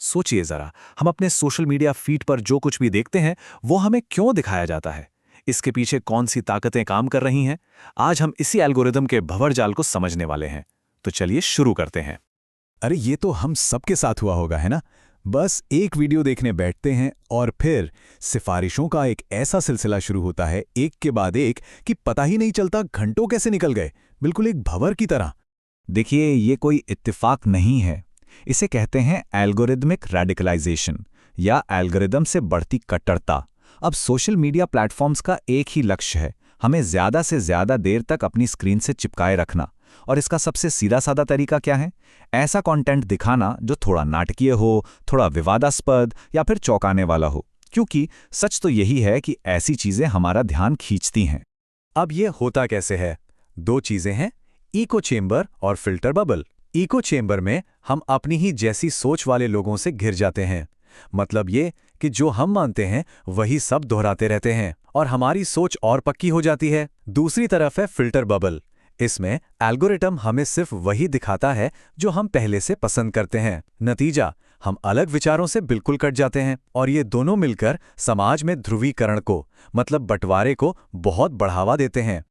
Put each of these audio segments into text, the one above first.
सोचिए जरा, हम अपने सोशल मीडिया फीड पर जो कुछ भी देखते हैं वो हमें क्यों दिखाया जाता है? इसके पीछे कौन सी ताकतें काम कर रही हैं? आज हम इसी एल्गोरिदम के भंवरजाल को समझने वाले हैं। तो चलिए शुरू करते हैं। अरे ये तो हम सबके साथ हुआ होगा, है ना? बस एक वीडियो देखने बैठते हैं और फिर सिफारिशों का एक ऐसा सिलसिला शुरू होता है, एक के बाद एक, कि पता ही नहीं चलता घंटों कैसे निकल गए, बिल्कुल एक भंवर की तरह। देखिए, ये कोई इत्तेफाक नहीं है। इसे कहते हैं एल्गोरिदमिक रेडिकलाइजेशन या एल्गोरिदम से बढ़ती कट्टरता। अब सोशल मीडिया प्लेटफॉर्म्स का एक ही लक्ष्य है, हमें ज़्यादा से ज़्यादा देर तक अपनी स्क्रीन से चिपकाए रखना। और इसका सबसे सीधा साधा तरीका क्या है? ऐसा कंटेंट दिखाना जो थोड़ा नाटकीय हो, थोड़ा विवादास्पद या फिर चौंकाने वाला हो। क्योंकि सच तो यही है कि ऐसी चीज़ें हमारा ध्यान खींचती हैं। अब ये होता कैसे है? दो चीजें हैं, इको चेम्बर और फिल्टर बबल। इको चेम्बर में हम अपनी ही जैसी सोच वाले लोगों से घिर जाते हैं। मतलब ये कि जो हम मानते हैं वही सब दोहराते रहते हैं और हमारी सोच और पक्की हो जाती है। दूसरी तरफ है फिल्टर बबल। इसमें एल्गोरिथम हमें सिर्फ वही दिखाता है जो हम पहले से पसंद करते हैं। नतीजा, हम अलग विचारों से बिल्कुल कट जाते हैं और ये दोनों मिलकर समाज में ध्रुवीकरण को, मतलब बंटवारे को, बहुत बढ़ावा देते हैं।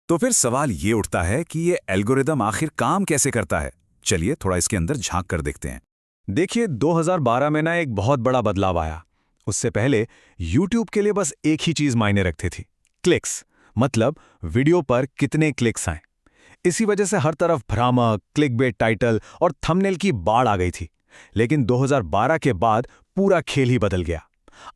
तो फिर सवाल ये उठता है कि ये एल्गोरिदम आखिर काम कैसे करता है? चलिए थोड़ा इसके अंदर झांक कर देखते हैं। देखिए, 2012 में ना एक बहुत बड़ा बदलाव आया। उससे पहले YouTube के लिए बस एक ही चीज मायने रखती थी, क्लिक्स। मतलब वीडियो पर कितने क्लिक्स आए। इसी वजह से हर तरफ भ्रामक, क्लिकबेट टाइटल और थंबनेल की बाढ़ आ गई थी। लेकिन 2012 के बाद पूरा खेल ही बदल गया।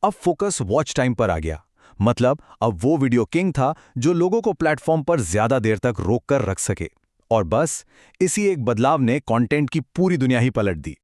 अब फोकस वॉच टाइम पर आ गया। मतलब अब वो वीडियो किंग था जो लोगों को प्लेटफॉर्म पर ज्यादा देर तक रोक कर रख सके। और बस इसी एक बदलाव ने कंटेंट की पूरी दुनिया ही पलट दी।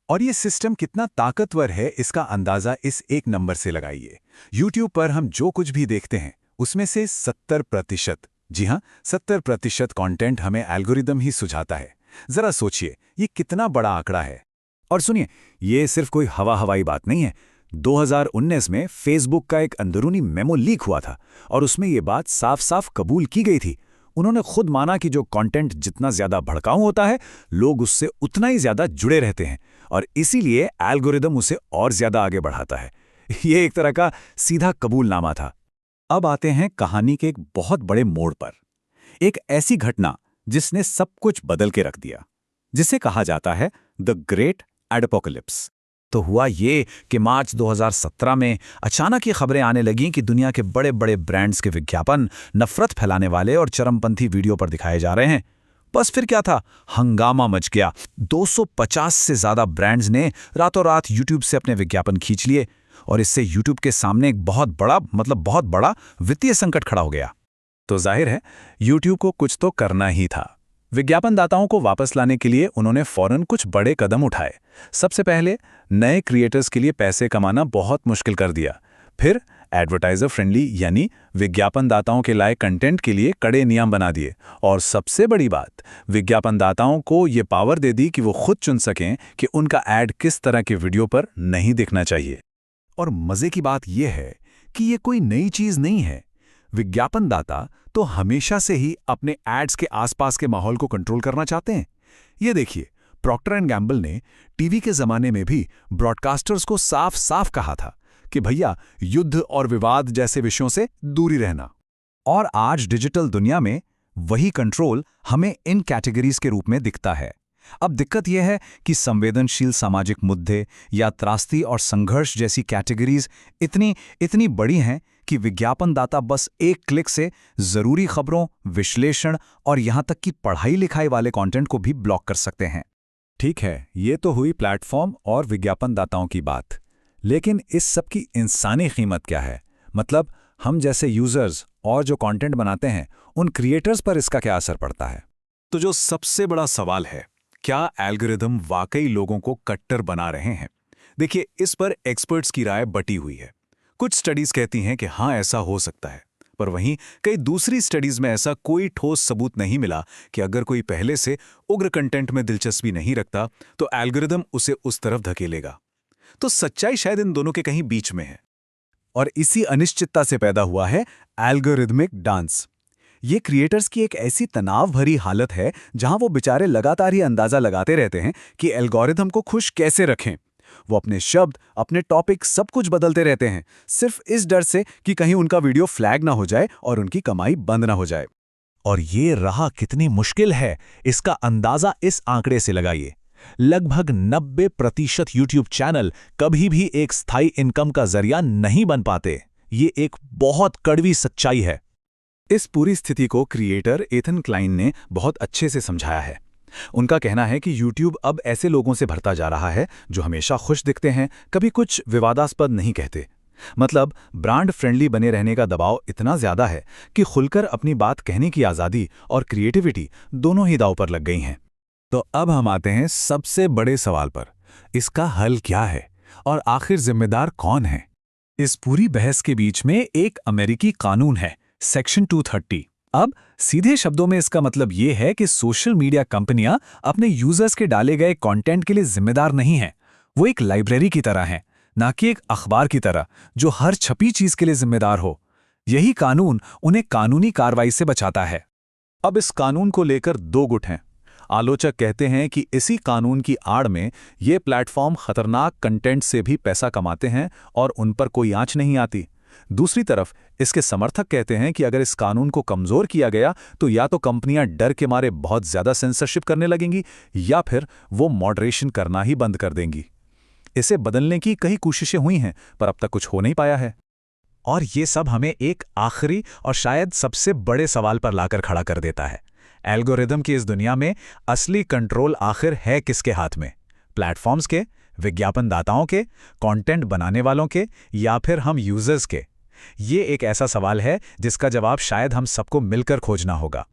और ये सिस्टम कितना ताकतवर है, इसका अंदाजा इस एक नंबर से लगाइए। YouTube पर हम जो कुछ भी देखते हैं उसमें से 70%, जी हाँ, 70% कंटेंट हमें एल्गोरिदम ही सुझाता है। जरा सोचिए, ये कितना बड़ा आंकड़ा है। और सुनिए, ये सिर्फ कोई हवाई बात नहीं है। 2019 में फेसबुक का एक अंदरूनी मेमो लीक हुआ था और उसमें ये बात साफ साफ कबूल की गई थी। उन्होंने खुद माना कि जो कंटेंट जितना ज्यादा भड़काऊ होता है, लोग उससे उतना ही ज्यादा जुड़े रहते हैं और इसीलिए एल्गोरिदम उसे और ज्यादा आगे बढ़ाता है। ये एक तरह का सीधा कबूलनामा था। अब आते हैं कहानी के एक बहुत बड़े मोड़ पर। एक ऐसी घटना जिसने सब कुछ बदल के रख दिया, जिसे कहा जाता है द ग्रेट एडपोकलिप्स। तो हुआ ये कि मार्च 2017 में अचानक ये खबरें आने लगीं कि दुनिया के बड़े बड़े ब्रांड्स के विज्ञापन नफरत फैलाने वाले और चरमपंथी वीडियो पर दिखाए जा रहे हैं। बस फिर क्या था, हंगामा मच गया। 250 से ज्यादा ब्रांड्स ने रातों रात YouTube से अपने विज्ञापन खींच लिए और इससे YouTube के सामने एक बहुत बड़ा वित्तीय संकट खड़ा हो गया। तो जाहिर है YouTube को कुछ तो करना ही था। विज्ञापनदाताओं को वापस लाने के लिए उन्होंने फौरन कुछ बड़े कदम उठाए। सबसे पहले नए क्रिएटर्स के लिए पैसे कमाना बहुत मुश्किल कर दिया। फिर एडवर्टाइजर फ्रेंडली यानी विज्ञापनदाताओं के लाए कंटेंट के लिए कड़े नियम बना दिए। और सबसे बड़ी बात, विज्ञापनदाताओं को ये पावर दे दी कि वो खुद चुन सकें कि उनका ऐड किस तरह के वीडियो पर नहीं दिखना चाहिए। और मजे की बात यह है कि ये कोई नई चीज नहीं है। विज्ञापनदाता तो हमेशा से ही अपने एड्स के आसपास के माहौल को कंट्रोल करना चाहते हैं। ये देखिए, प्रॉक्टर एंड गैम्बल ने टीवी के जमाने में भी ब्रॉडकास्टर्स को साफ साफ कहा था कि भैया, युद्ध और विवाद जैसे विषयों से दूरी रहना। और आज डिजिटल दुनिया में वही कंट्रोल हमें इन कैटेगरीज के रूप में दिखता है। अब दिक्कत यह है कि संवेदनशील सामाजिक मुद्दे या त्रासदी और संघर्ष जैसी कैटेगरीज इतनी बड़ी हैं कि विज्ञापनदाता बस एक क्लिक से जरूरी खबरों, विश्लेषण और यहां तक कि पढ़ाई लिखाई वाले कंटेंट को भी ब्लॉक कर सकते हैं। ठीक है, ये तो हुई प्लेटफॉर्म और विज्ञापनदाताओं की बात। लेकिन इस सब की इंसानी कीमत क्या है? मतलब हम जैसे यूजर्स और जो कंटेंट बनाते हैं, उन क्रिएटर्स पर इसका क्या असर पड़ता है? तो जो सबसे बड़ा सवाल है, क्या एल्गोरिदम वाकई लोगों को कट्टर बना रहे हैं? देखिए, इस पर एक्सपर्ट्स की राय बटी हुई है। कुछ स्टडीज कहती हैं कि हाँ, ऐसा हो सकता है, पर वहीं कई दूसरी स्टडीज में ऐसा कोई ठोस सबूत नहीं मिला कि अगर कोई पहले से उग्र कंटेंट में दिलचस्पी नहीं रखता तो एल्गोरिदम उसे उस तरफ धकेलेगा। तो सच्चाई शायद इन दोनों के कहीं बीच में है। और इसी अनिश्चितता से पैदा हुआ है एल्गोरिदमिक डांस। ये क्रिएटर्स की एक ऐसी तनाव भरी हालत है जहां वो बेचारे लगातार ही अंदाजा लगाते रहते हैं कि एल्गोरिदम को खुश कैसे रखें। वो अपने शब्द, अपने टॉपिक सब कुछ बदलते रहते हैं, सिर्फ इस डर से कि कहीं उनका वीडियो फ्लैग ना हो जाए और उनकी कमाई बंद ना हो जाए। और ये राह कितनी मुश्किल है, इसका अंदाजा इस आंकड़े से लगाइए। लगभग 90% यूट्यूब चैनल कभी भी एक स्थायी इनकम का जरिया नहीं बन पाते। ये एक बहुत कड़वी सच्चाई है। इस पूरी स्थिति को क्रिएटर एथन क्लाइन ने बहुत अच्छे से समझाया है। उनका कहना है कि YouTube अब ऐसे लोगों से भरता जा रहा है जो हमेशा खुश दिखते हैं, कभी कुछ विवादास्पद नहीं कहते। मतलब ब्रांड फ्रेंडली बने रहने का दबाव इतना ज्यादा है कि खुलकर अपनी बात कहने की आज़ादी और क्रिएटिविटी दोनों ही दांव पर लग गई हैं। तो अब हम आते हैं सबसे बड़े सवाल पर, इसका हल क्या है और आखिर जिम्मेदार कौन है? इस पूरी बहस के बीच में एक अमेरिकी कानून है, सेक्शन 230। अब सीधे शब्दों में इसका मतलब ये है कि सोशल मीडिया कंपनियां अपने यूजर्स के डाले गए कंटेंट के लिए जिम्मेदार नहीं हैं। वो एक लाइब्रेरी की तरह हैं, ना कि एक अखबार की तरह जो हर छपी चीज के लिए जिम्मेदार हो। यही कानून उन्हें कानूनी कार्रवाई से बचाता है। अब इस कानून को लेकर दो गुट हैं। आलोचक कहते हैं कि इसी कानून की आड़ में ये प्लेटफॉर्म खतरनाक कंटेंट से भी पैसा कमाते हैं और उन पर कोई आंच नहीं आती। दूसरी तरफ इसके समर्थक कहते हैं कि अगर इस कानून को कमजोर किया गया तो या तो कंपनियां डर के मारे बहुत ज्यादा सेंसरशिप करने लगेंगी या फिर वो मॉडरेशन करना ही बंद कर देंगी। इसे बदलने की कई कोशिशें हुई हैं पर अब तक कुछ हो नहीं पाया है। और ये सब हमें एक आखिरी और शायद सबसे बड़े सवाल पर लाकर खड़ा कर देता है। एल्गोरिदम की इस दुनिया में असली कंट्रोल आखिर है किसके हाथ में? प्लेटफॉर्म्स के, विज्ञापनदाताओं के, कंटेंट बनाने वालों के, या फिर हम यूजर्स के? ये एक ऐसा सवाल है जिसका जवाब शायद हम सबको मिलकर खोजना होगा।